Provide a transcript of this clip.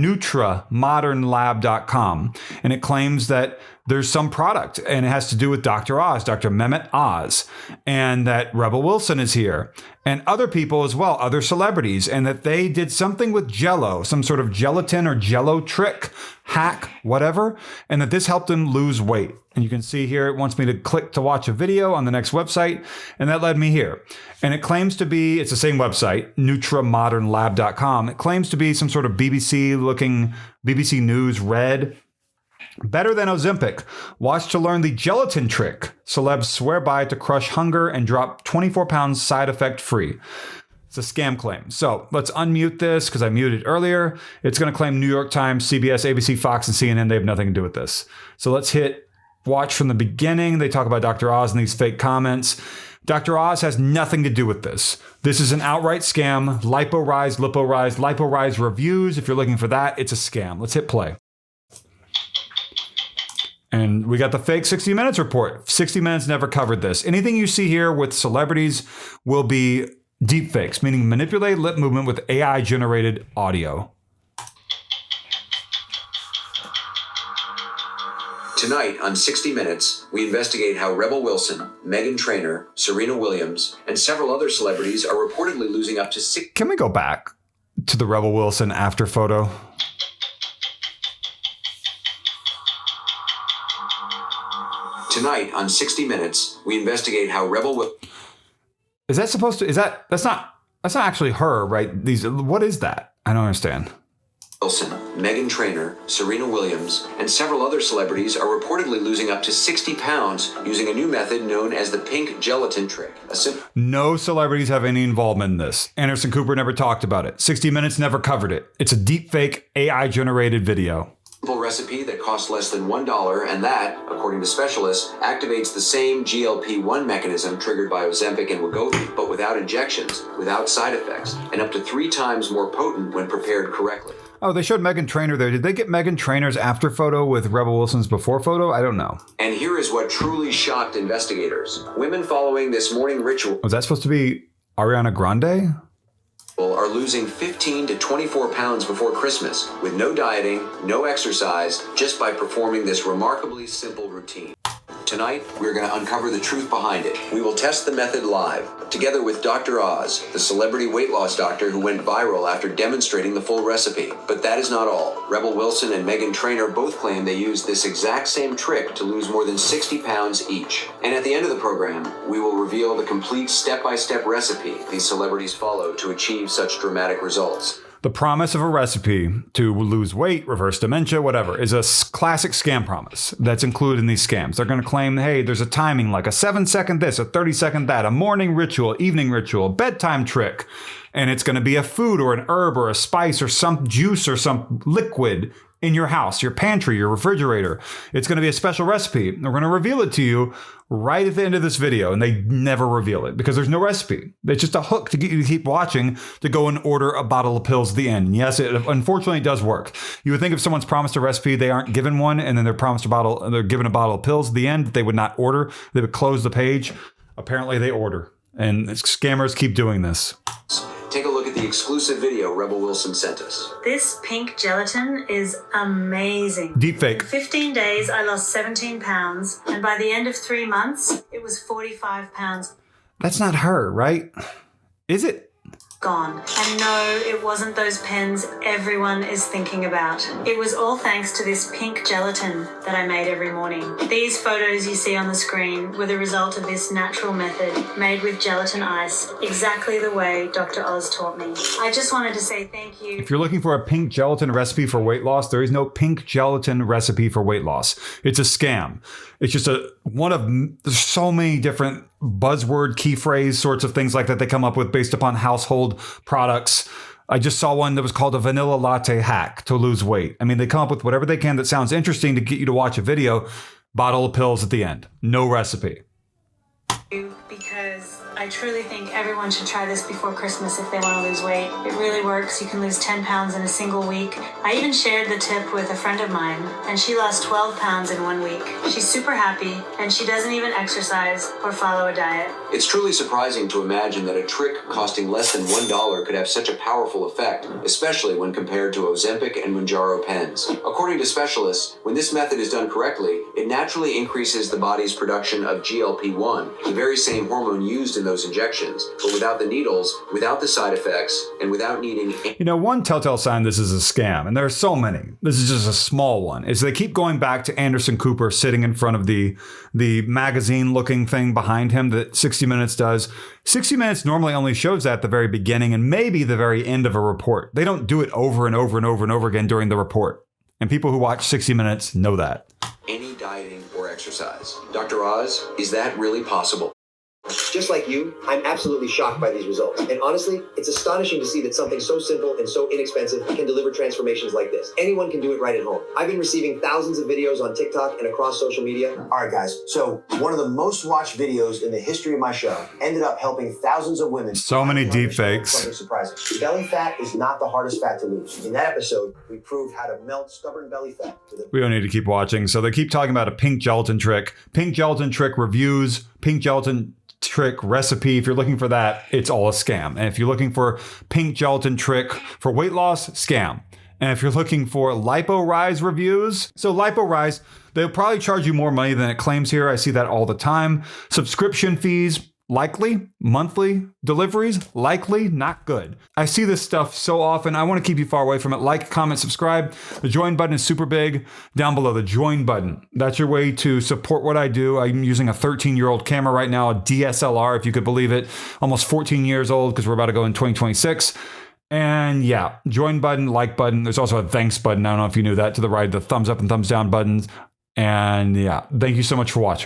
NutraModernLab.com, and it claims that there's some product and it has to do with Dr. Oz, Dr. Mehmet Oz, and that Rebel Wilson is here and other people as well, other celebrities, and that they did something with Jello, some sort of gelatin or Jello trick, hack, whatever, and that this helped them lose weight. And you can see here, it wants me to click to watch a video on the next website, and that led me here. And it claims to be, it's the same website, NutraModernLab.com. It claims to be some sort of BBC-looking, BBC News red. Better than Ozempic. Watch to learn the gelatin trick. Celebs swear by to crush hunger and drop 24 pounds side effect free. It's a scam claim. So let's unmute this because I muted earlier. It's going to claim New York Times, CBS, ABC, Fox, and CNN. They have nothing to do with this. So let's hit watch from the beginning. They talk about Dr. Oz and these fake comments. Dr. Oz has nothing to do with this. This is an outright scam. Lipo Rise, Lipo Rise reviews. If you're looking for that, it's a scam. Let's hit play. And we got the fake 60 Minutes report. 60 Minutes never covered this. Anything you see here with celebrities will be deepfakes, meaning manipulated lip movement with AI-generated audio. Tonight on 60 Minutes, we investigate how Rebel Wilson, Meghan Trainor, Serena Williams, and several other celebrities are reportedly losing up to six. Can we go back to the Rebel Wilson after photo? Tonight on 60 Minutes, we investigate how Is that supposed to, that's not actually her, right? What is that? I don't understand. Wilson, Meghan Trainor, Serena Williams, and several other celebrities are reportedly losing up to 60 pounds using a new method known as the pink gelatin trick. No celebrities have any involvement in this. Anderson Cooper never talked about it. 60 Minutes never covered it. It's a deepfake AI-generated video. Recipe that costs less than $1 and that, according to specialists, activates the same GLP-1 mechanism triggered by Ozempic and Wegovy, but without injections, without side effects, and up to 3 times more potent when prepared correctly. Oh, they showed Meghan Trainor there. Did they get Meghan Trainor's after photo with Rebel Wilson's before photo? I don't know. And here is what truly shocked investigators. Women following this morning ritual... Was that supposed to be Ariana Grande? ...are losing 15 to 24 pounds before Christmas with no dieting, no exercise, just by performing this remarkably simple routine. Tonight, we're going to uncover the truth behind it. We will test the method live, together with Dr. Oz, the celebrity weight loss doctor who went viral after demonstrating the full recipe. But that is not all. Rebel Wilson and Meghan Trainor both claim they used this exact same trick to lose more than 60 pounds each. And at the end of the program, we will reveal the complete step-by-step recipe these celebrities followed to achieve such dramatic results. The promise of a recipe to lose weight, reverse dementia, whatever, is a classic scam promise that's included in these scams. They're going to claim, hey, there's a timing like a 7-second this, a 30-second that, a morning ritual, evening ritual, bedtime trick. And it's going to be a food or an herb or a spice or some juice or some liquid in your house, your pantry, your refrigerator. It's going to be a special recipe. We're going to reveal it to you right at the end of this video, and they never reveal it because there's no recipe. It's just a hook to get you to keep watching to go and order a bottle of pills at the end. And yes, it unfortunately does work. You would think if someone's promised a recipe, they aren't given one, and then they're promised they're given a bottle of pills at the end, they would not order. They would close the page. Apparently they order, and scammers keep doing this. Take a look at the exclusive video Rebel Wilson sent us. This pink gelatin is amazing. Deepfake. In 15 days, I lost 17 pounds, and by the end of 3 months, it was 45 pounds. That's not her, right? Is it? Gone. And no, it wasn't those pens everyone is thinking about. It was all thanks to this pink gelatin that I made every morning. These photos you see on the screen were the result of this natural method made with gelatin ice, exactly the way Dr. Oz taught me. I just wanted to say thank you. If you're looking for a pink gelatin recipe for weight loss, there is no pink gelatin recipe for weight loss. It's a scam. It's just there's so many different buzzword, key phrase sorts of things like that they come up with based upon household products. I just saw one that was called a vanilla latte hack to lose weight. I mean, they come up with whatever they can that sounds interesting to get you to watch a video. Bottle of pills at the end. No recipe. Because I truly think everyone should try this before Christmas if they want to lose weight. It really works. You can lose 10 pounds in a single week. I even shared the tip with a friend of mine, and she lost 12 pounds in 1 week. She's super happy, and she doesn't even exercise or follow a diet. It's truly surprising to imagine that a trick costing less than $1 could have such a powerful effect, especially when compared to Ozempic and Mounjaro pens. According to specialists, when this method is done correctly, it naturally increases the body's production of GLP-1, the very same hormone used in those injections, but without the needles, without the side effects, and without needing... You know, one telltale sign this is a scam, and there are so many, this is just a small one, is they keep going back to Anderson Cooper sitting in front of the magazine-looking thing behind him that 60 Minutes does. 60 Minutes normally only shows that at the very beginning and maybe the very end of a report. They don't do it over and over and over and over again during the report. And people who watch 60 Minutes know that. Any dieting or exercise. Dr. Oz, is that really possible? Just like you, I'm absolutely shocked by these results. And honestly, it's astonishing to see that something so simple and so inexpensive can deliver transformations like this. Anyone can do it right at home. I've been receiving thousands of videos on TikTok and across social media. All right, guys. So one of the most watched videos in the history of my show ended up helping thousands of women. So many deepfakes. Something surprising. Belly fat is not the hardest fat to lose. In that episode, we proved how to melt stubborn belly fat. We don't need to keep watching. So they keep talking about a pink gelatin trick. Pink gelatin trick reviews. Pink gelatin trick recipe. If you're looking for that, it's all a scam. And if you're looking for pink gelatin trick for weight loss, scam. And if you're looking for Lipo Rise reviews, so Lipo Rise, they'll probably charge you more money than it claims here. I see that all the time. Subscription fees, likely. Monthly deliveries, likely. Not good. I see this stuff so often. I want to keep you far away from it. Like, comment, subscribe. The join button is super big. Down below, the join button. That's your way to support what I do. I'm using a 13-year-old camera right now, a DSLR, if you could believe it. Almost 14 years old because we're about to go in 2026. And yeah, join button, like button. There's also a thanks button. I don't know if you knew that. To the right, the thumbs up and thumbs down buttons. And yeah, thank you so much for watching.